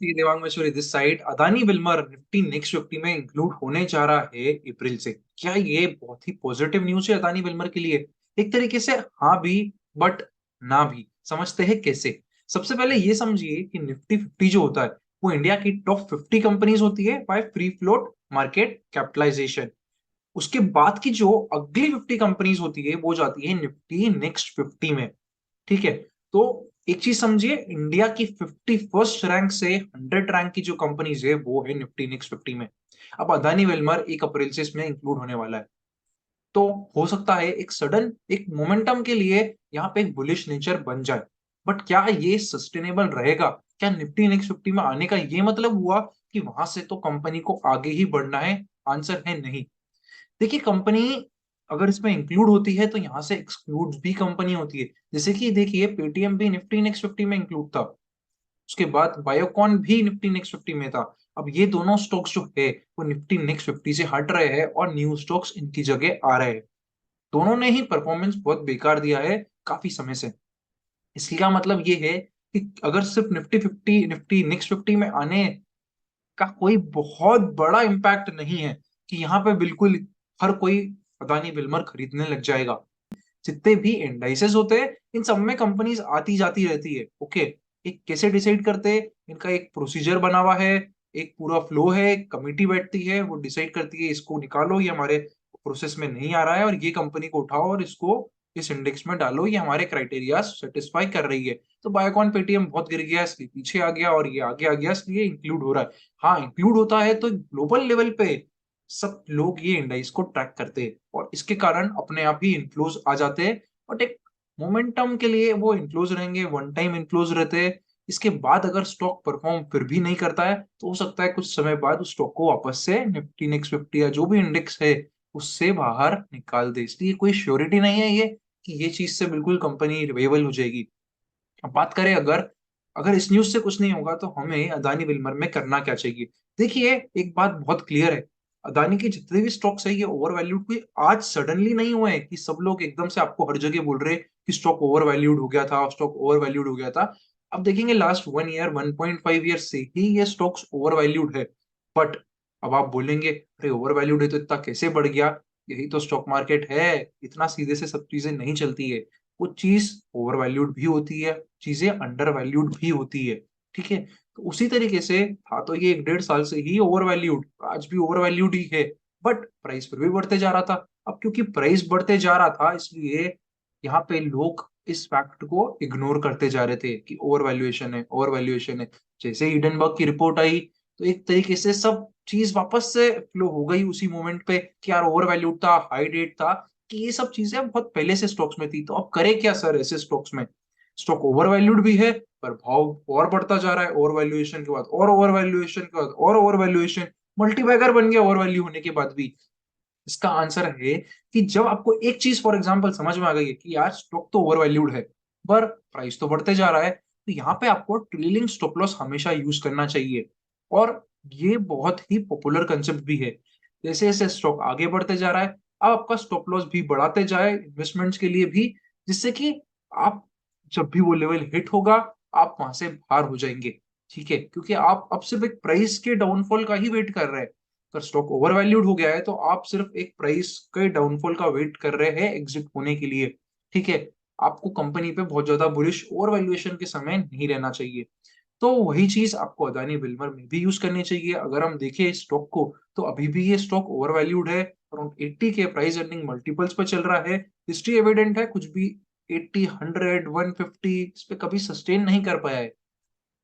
नमस्ते, Devang Mashhoori this side. Adani Wilmar Nifty next 50 में include होने जा रहा है अप्रैल से। क्या ये बहुत ही पॉजिटिव न्यूज है अदानी विल्मर के लिए? एक तरीके से हाँ भी, बट ना भी। समझते हैं कैसे। सबसे पहले ये समझिए कि निफ्टी 50 जो होता है वो इंडिया की टॉप 50 कंपनीज होती है by free float market capitalization. उसके बाद की जो अगली 50 कंपनीज होती है वो जाती है निफ्टी नेक्स्ट 50 में। ठीक है। तो एक चीज समझिए, इंडिया की 51st रैंक से 100 रैंक की जो कंपनीज है वो है निफ्टी नेक्स्ट 50 में। अब अदानी वेलमर 1 अप्रैल से इसमें इंक्लूड होने वाला है। तो हो सकता है एक सडन एक मोमेंटम के लिए यहाँ पे एक बुलिश नेचर बन जाए। बट क्या ये सस्टेनेबल रहेगा? क्या निफ्टी नेक्स्ट 50 में आने का ये मतलब हुआ कि वहां से तो कंपनी को आगे ही बढ़ना है? आंसर है नहीं। देखिए, कंपनी अगर इसमें इंक्लूड होती है तो यहाँ से एक्सक्लूड भी कंपनी होती है। जैसे कि देखिए, पेटीएम भी निफ्टी नेक्स्ट 50 में इंक्लूड था। उसके बाद बायोकॉन भी निफ्टी नेक्स्ट 50 में था। अब ये दोनों स्टॉक्स जो है वो निफ्टी नेक्स्ट 50 से हट रहे हैं और न्यू स्टॉक्स इनकी जगह आ रहे हैं। दोनों ने ही परफॉर्मेंस बहुत बेकार दिया है काफी समय से। इसका मतलब ये है कि अगर सिर्फ निफ्टी नेक्स्ट 50 में आने का कोई बहुत बड़ा इम्पैक्ट नहीं है कि यहाँ पे बिल्कुल हर कोई अदानी विल्मर खरीदने लग जाएगा। जितने भी इंडाइसेस होते हैं इन सब में कंपनीज आती जाती रहती है। ओके। एक कैसे डिसाइड करते हैं? इनका एक प्रोसीजर बना हुआ है, एक पूरा फ्लो है, एक कमिटी बैठती है, वो डिसाइड करती है इसको निकालो, ये हमारे प्रोसेस में नहीं आ रहा है, और ये कंपनी को उठाओ और इसको इस इंडेक्स में डालो, ये हमारे क्राइटेरिया सेटिस्फाई कर रही है। तो बायोकॉन पेटीएम बहुत गिर गया इसलिए पीछे आ गया, और ये आगे आ गया इसलिए इंक्लूड हो रहा है। हाँ, इंक्लूड होता है तो ग्लोबल लेवल पे सब लोग ये इंडाइस को ट्रैक करते हैं और इसके कारण अपने आप ही इन्फ्लोज आ जाते हैं। बट एक मोमेंटम के लिए वो इन्फ्लोज रहेंगे, वन टाइम इन्फ्लोज रहते हैं। इसके बाद अगर स्टॉक परफॉर्म फिर भी नहीं करता है तो हो सकता है कुछ समय बाद उस स्टॉक को वापस से निफ्टी नेक्स्ट 50 या जो भी इंडेक्स है उससे बाहर निकाल दे। इसलिए कोई श्योरिटी नहीं है ये कि ये चीज से बिल्कुल कंपनी रिवाइवल हो जाएगी। अब बात करें, अगर अगर इस न्यूज से कुछ नहीं होगा तो हमें अदानी विल्मर में करना क्या चाहिए? देखिए, एक बात बहुत क्लियर है। अदानी के जितने भी स्टॉक्स है ये ओवर वैल्यूड कोई आज सडनली नहीं हुए हैं कि सब लोग एकदम से आपको हर जगह बोल रहे हैं कि स्टॉक ओवर वैल्यूड हो गया था, स्टॉक ओवर वैल्यूड हो गया था। अब देखेंगे लास्ट 1 ईयर 1.5 ईयर से ही ये स्टॉक्स ओवर वैल्यूड है। बट अब आप बोलेंगे अरे ओवर वैल्यूड है तो इतना कैसे बढ़ गया? यही तो स्टॉक मार्केट है, इतना सीधे से सब चीजें नहीं चलती है। कुछ चीज ओवर वैल्यूड भी होती है, चीजें अंडर वैल्यूड भी होती है। ठीक है। तो उसी तरीके से था तो ये 1 डेढ़ साल से ही ओवर वैल्यूड, आज भी ओवर वैल्यूड ही है। बट प्राइस फिर भी बढ़ते जा रहा था। अब क्योंकि प्राइस बढ़ते जा रहा था इसलिए यहाँ पे लोग इस फैक्ट को इग्नोर करते जा रहे थे कि ओवर वैल्यूएशन है, ओवर वैल्यूएशन है। जैसे हिडनबर्ग की रिपोर्ट आई तो एक तरीके से सब चीज वापस से फ्लो हो गई उसी मोमेंट पे कि यार ओवर वैल्यूड था, हाई रेट था, कि ये सब चीजें बहुत पहले से स्टॉक्स में थी। तो अब करे क्या सर ऐसे स्टॉक्स में? स्टॉक ओवर वैल्यूड भी है पर भाव और बढ़ता जा रहा है, ओवर वैल्यूएशन के बाद और ओवर वैल्यूएशन के बाद और ओवर वैल्यूएशन, मल्टीबैगर बन गया ओवर वैल्यू होने के बाद भी। इसका आंसर है कि जब आपको एक चीज फॉर एग्जांपल समझ में आ गई है कि यार स्टॉक तो ओवर वैल्यूड है पर प्राइस तो बढ़ते जा रहा है, तो यहाँ पे आपको ट्रेलिंग स्टॉप लॉस हमेशा यूज करना चाहिए। और ये बहुत ही पॉपुलर कंसेप्ट भी है। जैसे जैसे स्टॉक आगे बढ़ते जा रहा है अब आपका स्टॉप लॉस भी बढ़ाते जाए इन्वेस्टमेंट्स के लिए भी, जिससे कि आप जब भी वो लेवल हिट होगा आप वहां से बाहर हो जाएंगे। ठीक है, क्योंकि आप अब सिर्फ एक प्राइस के डाउनफॉल का ही वेट कर रहे हैं। अगर स्टॉक ओवर वैल्यूड हो गया है तो आप सिर्फ एक प्राइस के डाउनफॉल का वेट कर रहे हैं एग्जिट होने के लिए। ठीक है। आपको कंपनी पे बहुत ज्यादा बुलिश ओवर वैल्यूएशन के समय नहीं रहना चाहिए। तो वही चीज आपको अदानी विल्मर में भी यूज करनी चाहिए। अगर हम देखें इस स्टॉक को तो अभी भी ये स्टॉक ओवर वैल्यूड है, अराउंड 80 के प्राइस अर्निंग मल्टीपल्स पे चल रहा है। हिस्ट्री एविडेंट है, कुछ भी 80 100 150 इस पे कभी सस्टेन नहीं कर पाया है।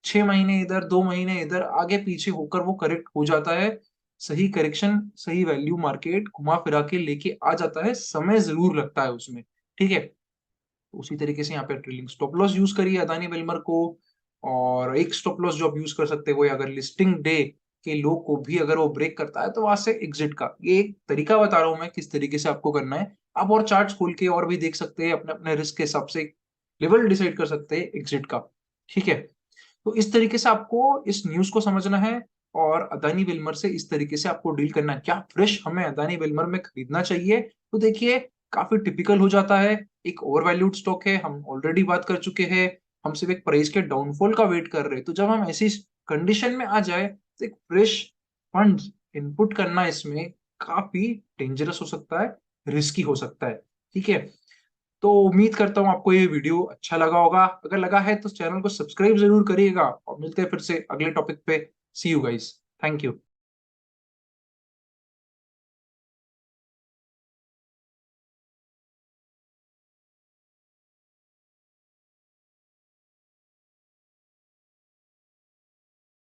6 महीने इधर 2 महीने इधर आगे पीछे होकर वो करेक्ट हो जाता है। सही करेक्शन सही वैल्यू मार्केट घुमा फिरा के लेके आ जाता है, समय जरूर लगता है उसमें। ठीक है। तो उसी तरीके से यहाँ पे ट्रेलिंग स्टॉप लॉस यूज करिए अदानी वेलमर को। और एक स्टॉप लॉस जो आप यूज कर सकते हैं वो है अगर लिस्टिंग डे के लो को भी अगर वो ब्रेक करता है तो वहां से एग्जिट का ये एक तरीका बता रहा हूं मैं किस तरीके से आपको करना है। आप और चार्ट्स खोल के और भी देख सकते हैं, अपने अपने रिस्क के हिसाब से लेवल डिसाइड कर सकते हैं एग्जिट का। ठीक है। तो इस तरीके से आपको इस न्यूज को समझना है और अदानी विल्मर से इस तरीके से आपको डील करना है। क्या फ्रेश हमें अदानी विल्मर में खरीदना चाहिए? तो देखिए, काफी टिपिकल हो जाता है। एक ओवर वैल्यूड स्टॉक है, हम ऑलरेडी बात कर चुके हैं। हम सिर्फ एक प्राइस के डाउनफॉल का वेट कर रहे हैं। तो जब हम ऐसी कंडीशन में आ जाए तो एक फ्रेश फंड इनपुट करना इसमें काफी डेंजरस हो सकता है, रिस्की हो सकता है। ठीक है, तो उम्मीद करता हूँ आपको ये वीडियो अच्छा लगा होगा। अगर लगा है तो चैनल को सब्सक्राइब जरूर करिएगा और मिलते हैं फिर से अगले टॉपिक पे। सी यू गाइस, थैंक यू।